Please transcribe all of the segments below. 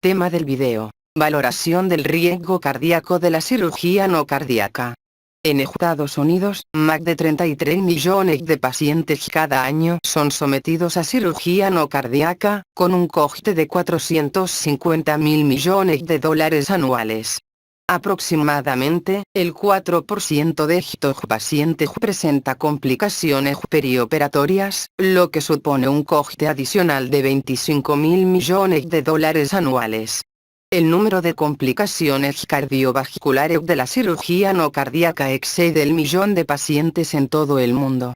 Tema del video: valoración del riesgo cardíaco de la cirugía no cardíaca. En Estados Unidos, más de 33 millones de pacientes cada año son sometidos a cirugía no cardíaca, con un coste de 450.000 millones de dólares anuales. Aproximadamente, el 4% de estos pacientes presenta complicaciones perioperatorias, lo que supone un coste adicional de 25.000 millones de dólares anuales. El número de complicaciones cardiovasculares de la cirugía no cardíaca excede el millón de pacientes en todo el mundo.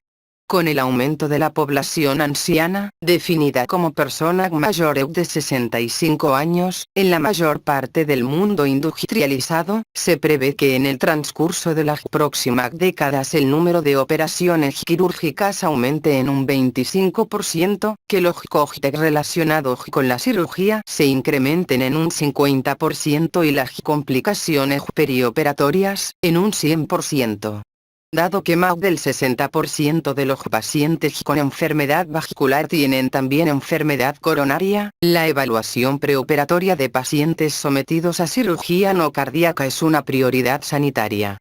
Con el aumento de la población anciana, definida como personas mayores de 65 años, en la mayor parte del mundo industrializado, se prevé que en el transcurso de las próximas décadas el número de operaciones quirúrgicas aumente en un 25%, que los costes relacionados con la cirugía se incrementen en un 50% y las complicaciones perioperatorias, en un 100%. Dado que más del 60% de los pacientes con enfermedad vascular tienen también enfermedad coronaria, la evaluación preoperatoria de pacientes sometidos a cirugía no cardíaca es una prioridad sanitaria.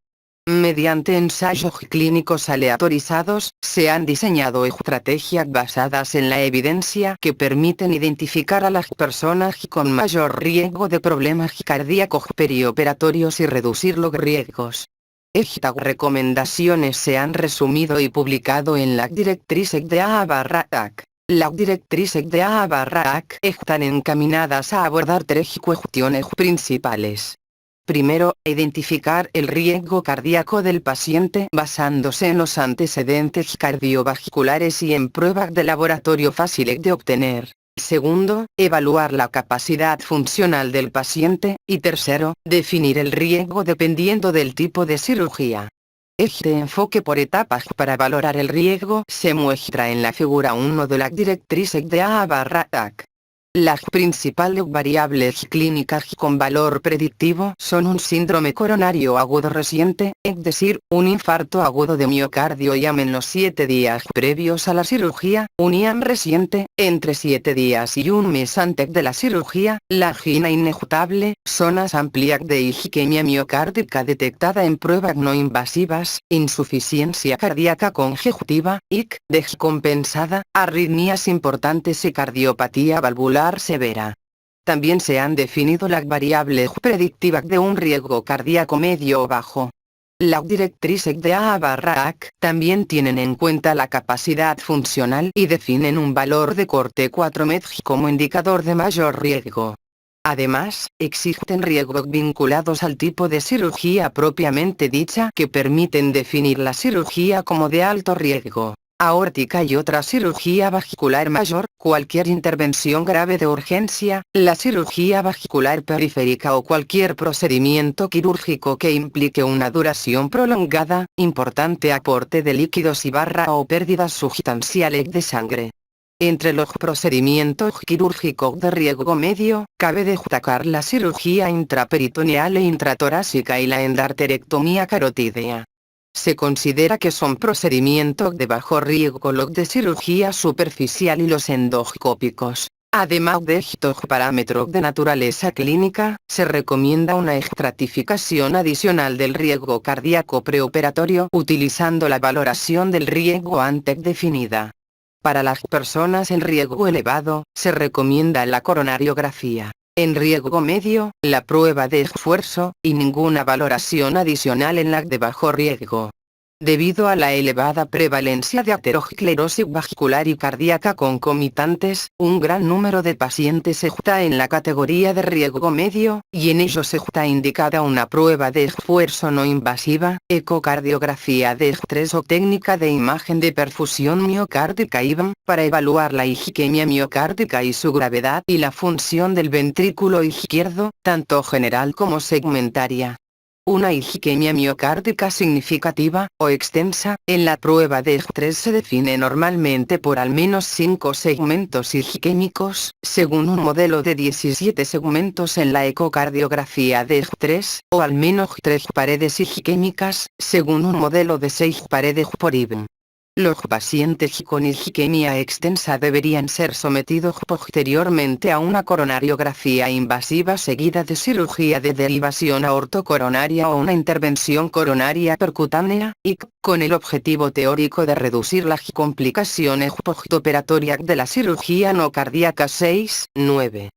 Mediante ensayos clínicos aleatorizados, se han diseñado estrategias basadas en la evidencia que permiten identificar a las personas con mayor riesgo de problemas cardíacos perioperatorios y reducir los riesgos. Estas recomendaciones se han resumido y publicado en las directrices de AA/AC. Las directrices de AA/AC están encaminadas a abordar tres cuestiones principales. Primero, identificar el riesgo cardíaco del paciente basándose en los antecedentes cardiovasculares y en pruebas de laboratorio fáciles de obtener. Segundo, evaluar la capacidad funcional del paciente, y tercero, definir el riesgo dependiendo del tipo de cirugía. Este enfoque por etapas para valorar el riesgo se muestra en la figura 1 de las directrices de AA/AC. Las principales variables clínicas con valor predictivo son un síndrome coronario agudo reciente, es decir, un infarto agudo de miocardio IAM en los 7 días previos a la cirugía, un IAM reciente, entre 7 días y un mes antes de la cirugía, la angina inejecutable, zonas amplias de isquemia miocárdica detectada en pruebas no invasivas, insuficiencia cardíaca congestiva, IC, descompensada, arritmias importantes y cardiopatía valvular severa. También se han definido las variables predictivas de un riesgo cardíaco medio o bajo. Las directrices de AA/AC también tienen en cuenta la capacidad funcional y definen un valor de corte 4-MED como indicador de mayor riesgo. Además, existen riesgos vinculados al tipo de cirugía propiamente dicha que permiten definir la cirugía como de alto riesgo. Aórtica y otra cirugía vascular mayor, cualquier intervención grave de urgencia, la cirugía vascular periférica o cualquier procedimiento quirúrgico que implique una duración prolongada, importante aporte de líquidos y o pérdidas sustanciales de sangre. Entre los procedimientos quirúrgicos de riesgo medio, cabe destacar la cirugía intraperitoneal e intratorácica y la endarterectomía carotídea. Se considera que son procedimientos de bajo riesgo los de cirugía superficial y los endoscópicos. Además de estos parámetros de naturaleza clínica, se recomienda una estratificación adicional del riesgo cardíaco preoperatorio utilizando la valoración del riesgo antes definida. Para las personas en riesgo elevado, se recomienda la coronariografía. En riesgo medio, la prueba de esfuerzo, y ninguna valoración adicional en las de bajo riesgo. Debido a la elevada prevalencia de aterosclerosis vascular y cardíaca concomitantes, un gran número de pacientes está en la categoría de riesgo medio, y en ellos está indicada una prueba de esfuerzo no invasiva, ecocardiografía de estrés o técnica de imagen de perfusión miocárdica IVM, para evaluar la isquemia miocárdica y su gravedad y la función del ventrículo izquierdo, tanto general como segmentaria. Una isquemia miocárdica significativa, o extensa, en la prueba de estrés se define normalmente por al menos 5 segmentos isquémicos, según un modelo de 17 segmentos en la ecocardiografía de estrés, o al menos 3 paredes isquémicas, según un modelo de 6 paredes por IVM. Los pacientes con isquemia extensa deberían ser sometidos posteriormente a una coronariografía invasiva seguida de cirugía de derivación aortocoronaria o una intervención coronaria percutánea, y con el objetivo teórico de reducir las complicaciones postoperatorias de la cirugía no cardíaca. 6-9.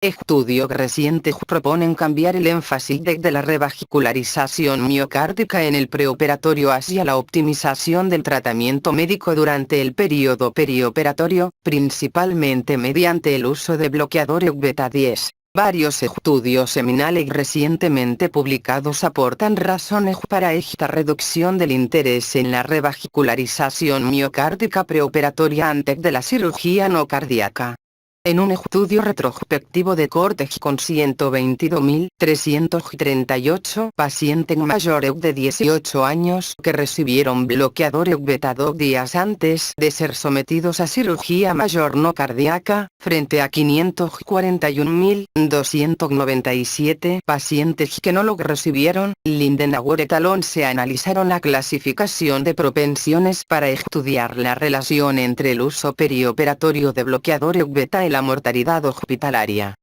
Estudios recientes proponen cambiar el énfasis de la revascularización miocárdica en el preoperatorio hacia la optimización del tratamiento médico durante el periodo perioperatorio, principalmente mediante el uso de bloqueadores beta 10. Varios estudios seminales recientemente publicados aportan razones para esta reducción del interés en la revascularización miocárdica preoperatoria antes de la cirugía no cardíaca. En un estudio retrospectivo de Cortex con 122.338 pacientes mayores de 18 años que recibieron bloqueadores beta 2 días antes de ser sometidos a cirugía mayor no cardíaca, frente a 541.297 pacientes que no lo recibieron, Lindenauer et al. Se analizaron la clasificación de propensiones para estudiar la relación entre el uso perioperatorio de bloqueadores beta y la mortalidad hospitalaria.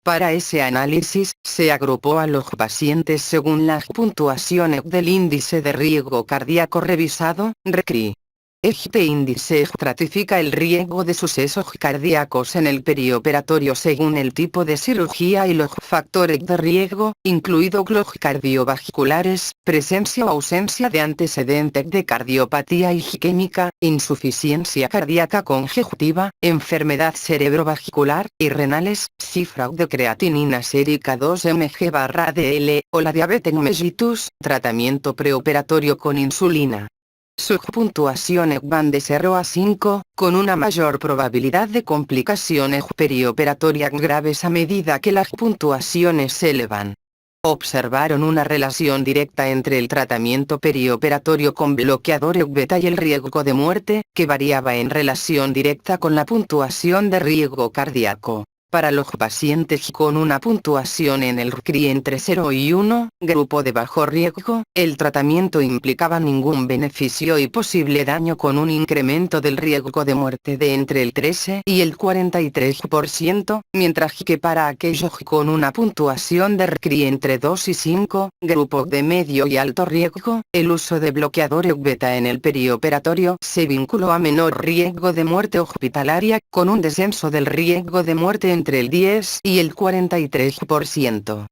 Para ese análisis, se agrupó a los pacientes según las puntuaciones del índice de riesgo cardíaco revisado, RCRI. Este índice estratifica el riesgo de sucesos cardíacos en el perioperatorio según el tipo de cirugía y los factores de riesgo, incluidos los cardiovasculares, presencia o ausencia de antecedentes de cardiopatía isquémica, insuficiencia cardíaca congestiva, enfermedad cerebrovascular, y renales, cifra de creatinina sérica 2 mg/dl, o la diabetes mellitus, tratamiento preoperatorio con insulina. Sus puntuaciones van de 0 a 5, con una mayor probabilidad de complicaciones perioperatorias graves a medida que las puntuaciones se elevan. Observaron una relación directa entre el tratamiento perioperatorio con bloqueadores beta y el riesgo de muerte, que variaba en relación directa con la puntuación de riesgo cardíaco. Para los pacientes con una puntuación en el RCRI entre 0 y 1, grupo de bajo riesgo, el tratamiento implicaba ningún beneficio y posible daño con un incremento del riesgo de muerte de entre el 13 y el 43%, mientras que para aquellos con una puntuación de RCRI entre 2 y 5, grupo de medio y alto riesgo, el uso de bloqueadores beta en el perioperatorio se vinculó a menor riesgo de muerte hospitalaria, con un descenso del riesgo de muerte entre el 10 y el 43%.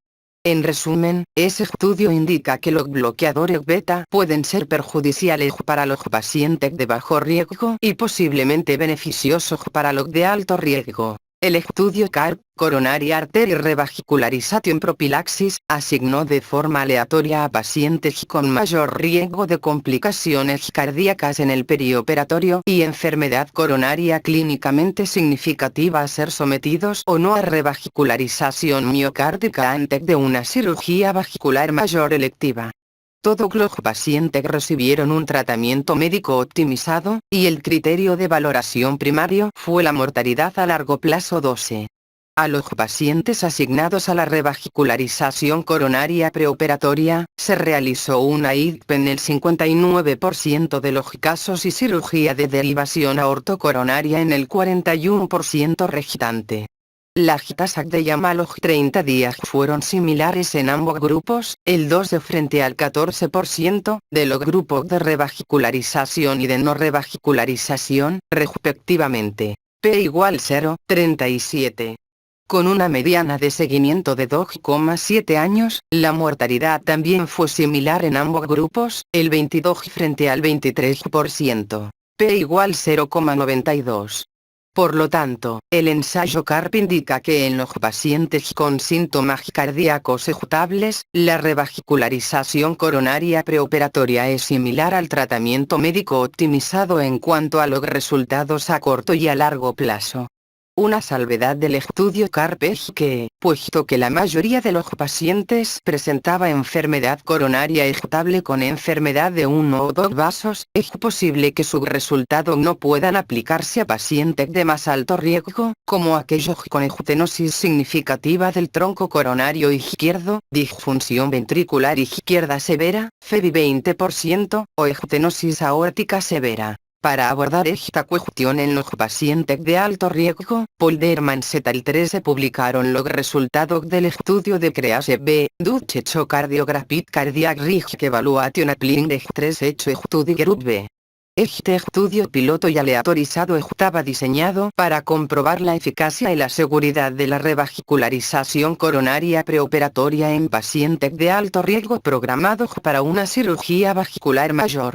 En resumen, ese estudio indica que los bloqueadores beta pueden ser perjudiciales para los pacientes de bajo riesgo y posiblemente beneficiosos para los de alto riesgo. El estudio CARP, Coronary Artery Revascularization Prophylaxis, asignó de forma aleatoria a pacientes con mayor riesgo de complicaciones cardíacas en el perioperatorio y enfermedad coronaria clínicamente significativa a ser sometidos o no a revascularización miocárdica antes de una cirugía vascular mayor electiva. Todos los pacientes recibieron un tratamiento médico optimizado, y el criterio de valoración primario fue la mortalidad a largo plazo 12. A los pacientes asignados a la revascularización coronaria preoperatoria, se realizó una IDP en el 59% de los casos y cirugía de derivación aortocoronaria en el 41% restante. Las tasas de llama a los 30 días fueron similares en ambos grupos, el 12 frente al 14% de los grupos de revascularización y de no revascularización, respectivamente. P igual 0,37. Con una mediana de seguimiento de 2,7 años, la mortalidad también fue similar en ambos grupos, el 22 frente al 23%. P igual 0,92. Por lo tanto, el ensayo CARP indica que en los pacientes con síntomas cardíacos ejecutables, la revascularización coronaria preoperatoria es similar al tratamiento médico optimizado en cuanto a los resultados a corto y a largo plazo. Una salvedad del estudio CARP es que, puesto que la mayoría de los pacientes presentaba enfermedad coronaria ejecutable con enfermedad de uno o dos vasos, es posible que sus resultados no puedan aplicarse a pacientes de más alto riesgo, como aquellos con estenosis significativa del tronco coronario izquierdo, disfunción ventricular izquierda severa, FEBI 20%, o estenosis aórtica severa. Para abordar esta cuestión en los pacientes de alto riesgo, Poldermans et al. 13 publicaron los resultados del estudio de CREASE B, Dutch Echocardiographic Cardiac Risk Evaluation Applying the Stress Echo Study Group B. Este estudio piloto y aleatorizado estaba diseñado para comprobar la eficacia y la seguridad de la revascularización coronaria preoperatoria en pacientes de alto riesgo programados para una cirugía vascular mayor.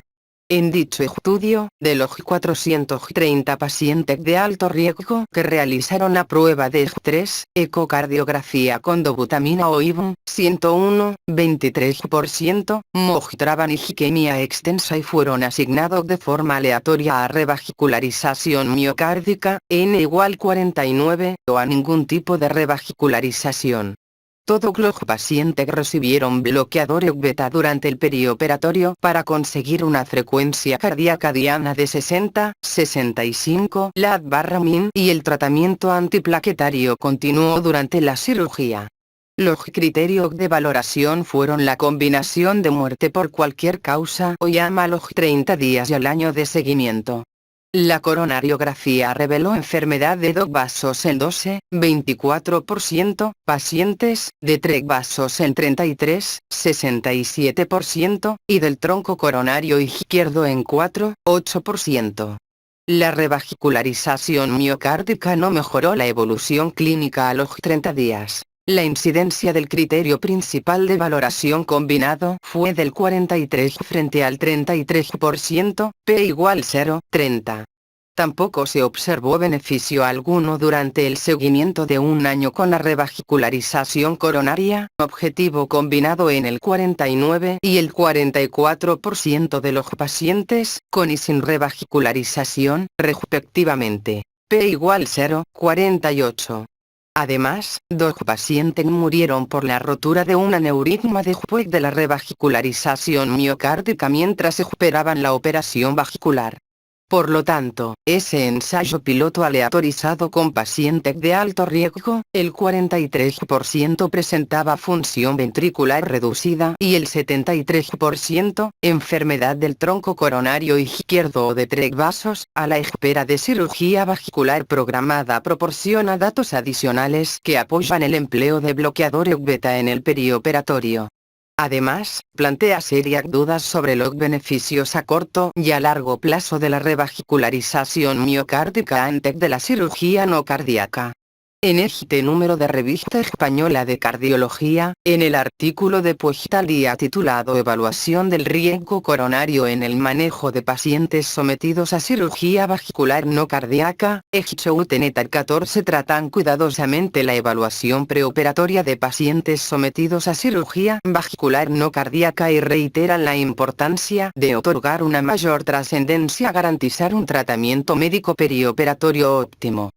En dicho estudio, de los 430 pacientes de alto riesgo que realizaron la prueba de estrés, ecocardiografía con dobutamina o IBM, 101, 23%, mostraban isquemia extensa y fueron asignados de forma aleatoria a revascularización miocárdica, N = 49, o a ningún tipo de revascularización. Todos los pacientes recibieron bloqueador beta durante el perioperatorio para conseguir una frecuencia cardíaca diana de 60-65 lat/min y el tratamiento antiplaquetario continuó durante la cirugía. Los criterios de valoración fueron la combinación de muerte por cualquier causa o llama a los 30 días y al año de seguimiento. La coronariografía reveló enfermedad de dos vasos en 12, 24%, pacientes, de tres vasos en 33, 67%, y del tronco coronario izquierdo en 4, 8%. La revascularización miocárdica no mejoró la evolución clínica a los 30 días. La incidencia del criterio principal de valoración combinado fue del 43 frente al 33%, p = 0,30. Tampoco se observó beneficio alguno durante el seguimiento de un año con la revascularización coronaria, objetivo combinado en el 49 y el 44% de los pacientes, con y sin revascularización, respectivamente, p = 0,48. Además, dos pacientes murieron por la rotura de un aneurisma después de la revascularización miocárdica mientras esperaban la operación vascular. Por lo tanto, ese ensayo piloto aleatorizado con pacientes de alto riesgo, el 43% presentaba función ventricular reducida y el 73%, enfermedad del tronco coronario izquierdo o de tres vasos, a la espera de cirugía vascular programada proporciona datos adicionales que apoyan el empleo de bloqueador beta en el perioperatorio. Además, plantea serias dudas sobre los beneficios a corto y a largo plazo de la revascularización miocárdica antes de la cirugía no cardíaca. En este número de Revista Española de Cardiología, en el artículo de puesta al día titulado Evaluación del riesgo coronario en el manejo de pacientes sometidos a cirugía vascular no cardíaca, Echoutenet al 14 tratan cuidadosamente la evaluación preoperatoria de pacientes sometidos a cirugía vascular no cardíaca y reiteran la importancia de otorgar una mayor trascendencia a garantizar un tratamiento médico perioperatorio óptimo.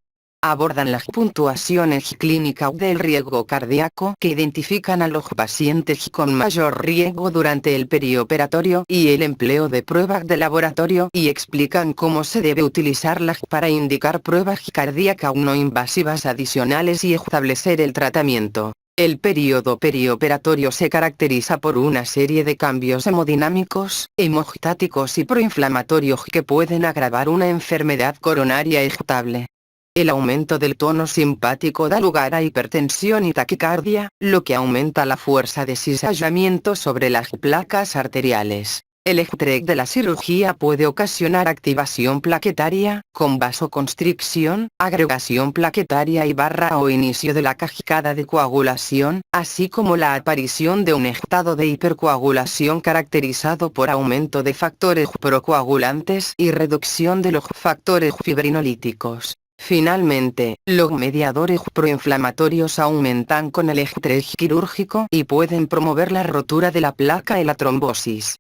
Abordan las puntuaciones clínicas del riesgo cardíaco que identifican a los pacientes con mayor riesgo durante el perioperatorio y el empleo de pruebas de laboratorio y explican cómo se debe utilizarlas para indicar pruebas cardíacas no invasivas adicionales y establecer el tratamiento. El periodo perioperatorio se caracteriza por una serie de cambios hemodinámicos, hemostáticos y proinflamatorios que pueden agravar una enfermedad coronaria estable. El aumento del tono simpático da lugar a hipertensión y taquicardia, lo que aumenta la fuerza de cizallamiento sobre las placas arteriales. El estrés de la cirugía puede ocasionar activación plaquetaria, con vasoconstricción, agregación plaquetaria y barra o inicio de la cascada de coagulación, así como la aparición de un estado de hipercoagulación caracterizado por aumento de factores procoagulantes y reducción de los factores fibrinolíticos. Finalmente, los mediadores proinflamatorios aumentan con el estrés quirúrgico y pueden promover la rotura de la placa y la trombosis.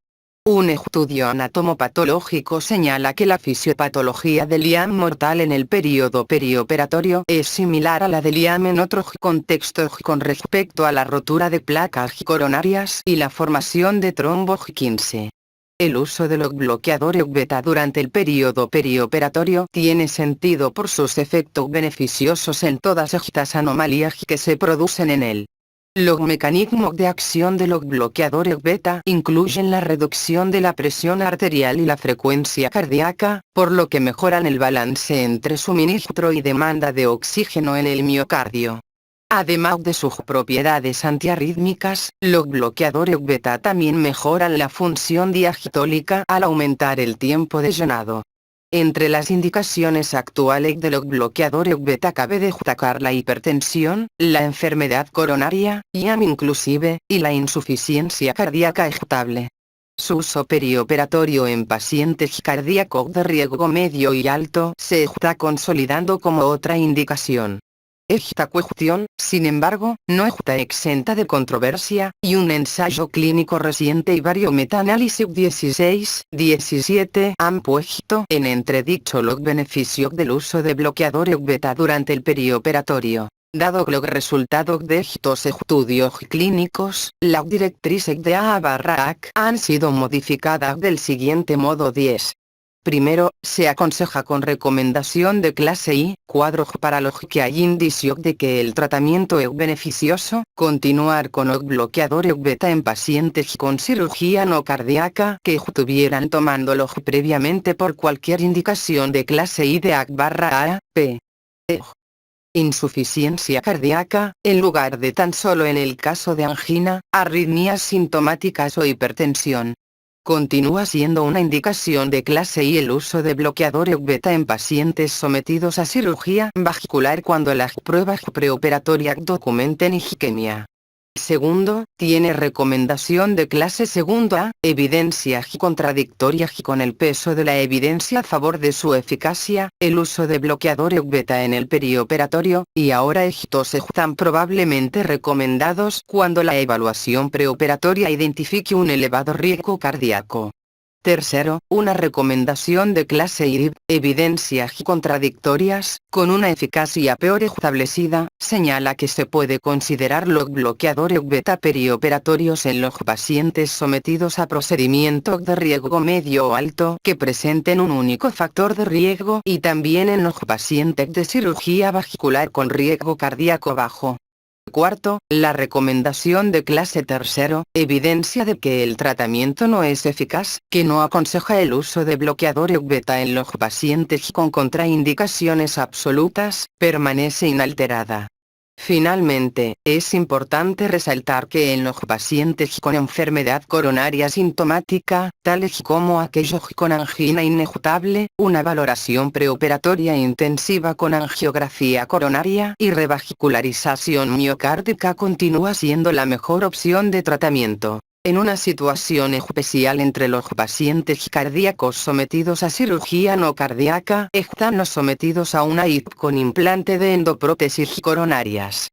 Un estudio anatomopatológico señala que la fisiopatología del IAM mortal en el período perioperatorio es similar a la del IAM en otros contextos con respecto a la rotura de placas coronarias y la formación de trombos 15. El uso de los bloqueadores beta durante el período perioperatorio tiene sentido por sus efectos beneficiosos en todas estas anomalías que se producen en él. Los mecanismos de acción de los bloqueadores beta incluyen la reducción de la presión arterial y la frecuencia cardíaca, por lo que mejoran el balance entre suministro y demanda de oxígeno en el miocardio. Además de sus propiedades antiarrítmicas, los bloqueadores beta también mejoran la función diastólica al aumentar el tiempo de llenado. Entre las indicaciones actuales de los bloqueadores beta cabe destacar la hipertensión, la enfermedad coronaria, IAM inclusive, y la insuficiencia cardíaca estable. Su uso perioperatorio en pacientes cardíacos de riesgo medio y alto se está consolidando como otra indicación. Esta cuestión, sin embargo, no está exenta de controversia, y un ensayo clínico reciente y varios metaanálisis 16-17 han puesto en entredicho los beneficios del uso de bloqueadores beta durante el perioperatorio. Dado los resultados de estos estudios clínicos, las directrices de AA/AC han sido modificadas del siguiente modo: 10. Primero, se aconseja con recomendación de clase I, cuadros para los que hay indicios de que el tratamiento es beneficioso, continuar con los bloqueadores beta en pacientes con cirugía no cardíaca que estuvieran tomándolos previamente por cualquier indicación de clase I de AC/A, P. Insuficiencia cardíaca, en lugar de tan solo en el caso de angina, arritmias sintomáticas o hipertensión. Continúa siendo una indicación de clase I el uso de bloqueadores beta en pacientes sometidos a cirugía vascular cuando las pruebas preoperatorias documenten isquemia. Segundo, tiene recomendación de clase segunda, evidencias contradictorias con el peso de la evidencia a favor de su eficacia, el uso de bloqueadores beta en el perioperatorio, y ahora estos están probablemente recomendados cuando la evaluación preoperatoria identifique un elevado riesgo cardíaco. Tercero, una recomendación de clase IRIB, evidencias contradictorias, con una eficacia peor establecida, señala que se puede considerar los bloqueadores beta perioperatorios en los pacientes sometidos a procedimientos de riesgo medio o alto que presenten un único factor de riesgo y también en los pacientes de cirugía vascular con riesgo cardíaco bajo. Cuarto, la recomendación de clase tercero, evidencia de que el tratamiento no es eficaz, que no aconseja el uso de bloqueadores beta en los pacientes con contraindicaciones absolutas, permanece inalterada. Finalmente, es importante resaltar que en los pacientes con enfermedad coronaria sintomática, tales como aquellos con angina inejutable, una valoración preoperatoria intensiva con angiografía coronaria y revascularización miocárdica continúa siendo la mejor opción de tratamiento. En una situación especial entre los pacientes cardíacos sometidos a cirugía no cardíaca, están los sometidos a una IP con implante de endoprótesis coronarias.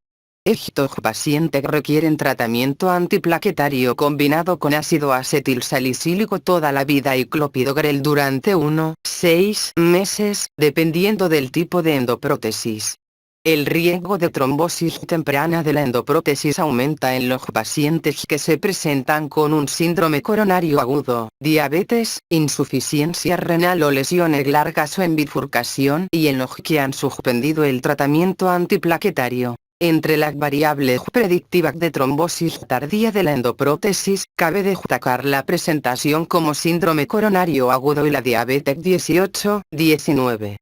Estos pacientes requieren tratamiento antiplaquetario combinado con ácido acetilsalicílico toda la vida y clopidogrel durante 1-6 meses, dependiendo del tipo de endoprótesis. El riesgo de trombosis temprana de la endoprótesis aumenta en los pacientes que se presentan con un síndrome coronario agudo, diabetes, insuficiencia renal o lesiones largas o en bifurcación y en los que han suspendido el tratamiento antiplaquetario. Entre las variables predictivas de trombosis tardía de la endoprótesis, cabe destacar la presentación como síndrome coronario agudo y la diabetes 18-19.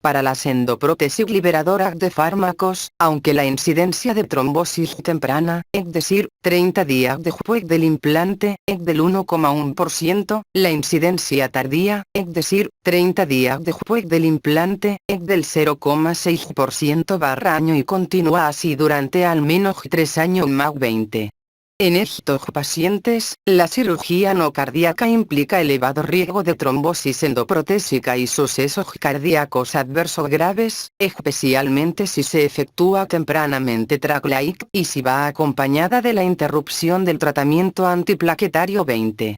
Para las endoprótesis liberadoras de fármacos, aunque la incidencia de trombosis temprana, es decir, 30 días después del implante, es del 1,1%, la incidencia tardía, es decir, 30 días después del implante, es del 0,6%/año y continúa así durante al menos 3 años más 20. En estos pacientes, la cirugía no cardíaca implica elevado riesgo de trombosis endoprotésica y sucesos cardíacos adversos graves, especialmente si se efectúa tempranamente tras la IC y si va acompañada de la interrupción del tratamiento antiplaquetario 20.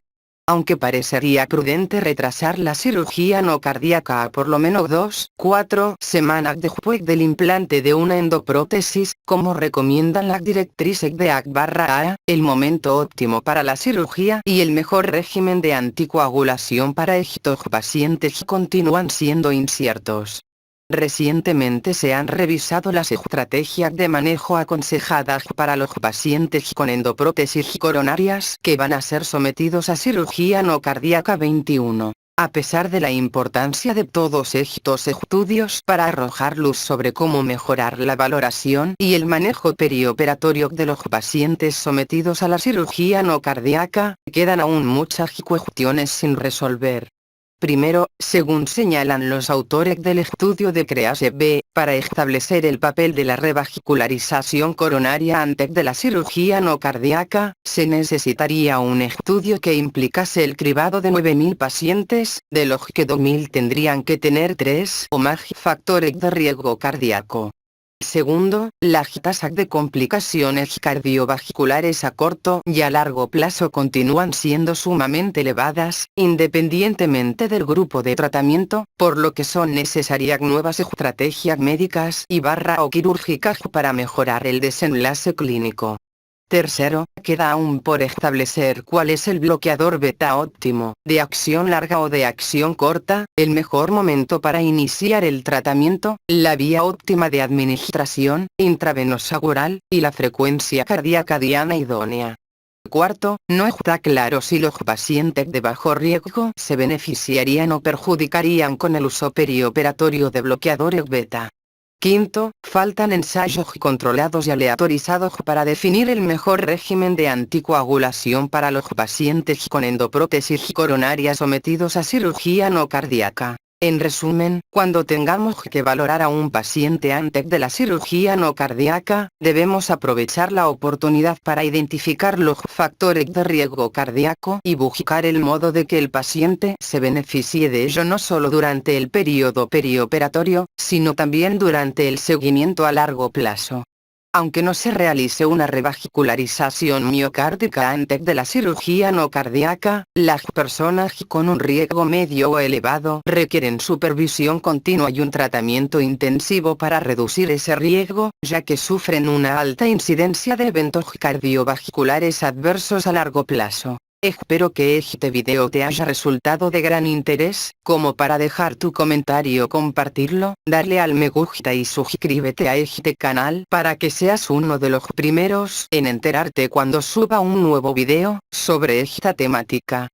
Aunque parecería prudente retrasar la cirugía no cardíaca a por lo menos 2-4 semanas después del implante de una endoprótesis, como recomiendan las directrices de AC/A, el momento óptimo para la cirugía y el mejor régimen de anticoagulación para estos pacientes continúan siendo inciertos. Recientemente se han revisado las estrategias de manejo aconsejadas para los pacientes con endoprótesis coronarias que van a ser sometidos a cirugía no cardíaca 21. A pesar de la importancia de todos estos estudios para arrojar luz sobre cómo mejorar la valoración y el manejo perioperatorio de los pacientes sometidos a la cirugía no cardíaca, quedan aún muchas cuestiones sin resolver. Primero, según señalan los autores del estudio de CREASE-B, para establecer el papel de la revascularización coronaria antes de la cirugía no cardíaca, se necesitaría un estudio que implicase el cribado de 9.000 pacientes, de los que 2.000 tendrían que tener 3 o más factores de riesgo cardíaco. Segundo, las tasas de complicaciones cardiovasculares a corto y a largo plazo continúan siendo sumamente elevadas, independientemente del grupo de tratamiento, por lo que son necesarias nuevas estrategias médicas o quirúrgicas para mejorar el desenlace clínico. Tercero, queda aún por establecer cuál es el bloqueador beta óptimo, de acción larga o de acción corta, el mejor momento para iniciar el tratamiento, la vía óptima de administración, intravenosa oral, y la frecuencia cardíaca diana idónea. Cuarto, no está claro si los pacientes de bajo riesgo se beneficiarían o perjudicarían con el uso perioperatorio de bloqueadores beta. Quinto, faltan ensayos controlados y aleatorizados para definir el mejor régimen de anticoagulación para los pacientes con endoprótesis coronaria sometidos a cirugía no cardíaca. En resumen, cuando tengamos que valorar a un paciente antes de la cirugía no cardíaca, debemos aprovechar la oportunidad para identificar los factores de riesgo cardíaco y buscar el modo de que el paciente se beneficie de ello no solo durante el periodo perioperatorio, sino también durante el seguimiento a largo plazo. Aunque no se realice una revascularización miocárdica antes de la cirugía no cardíaca, las personas con un riesgo medio o elevado requieren supervisión continua y un tratamiento intensivo para reducir ese riesgo, ya que sufren una alta incidencia de eventos cardiovasculares adversos a largo plazo. Espero que este video te haya resultado de gran interés, como para dejar tu comentario, compartirlo, darle al me gusta y suscríbete a este canal para que seas uno de los primeros en enterarte cuando suba un nuevo video sobre esta temática.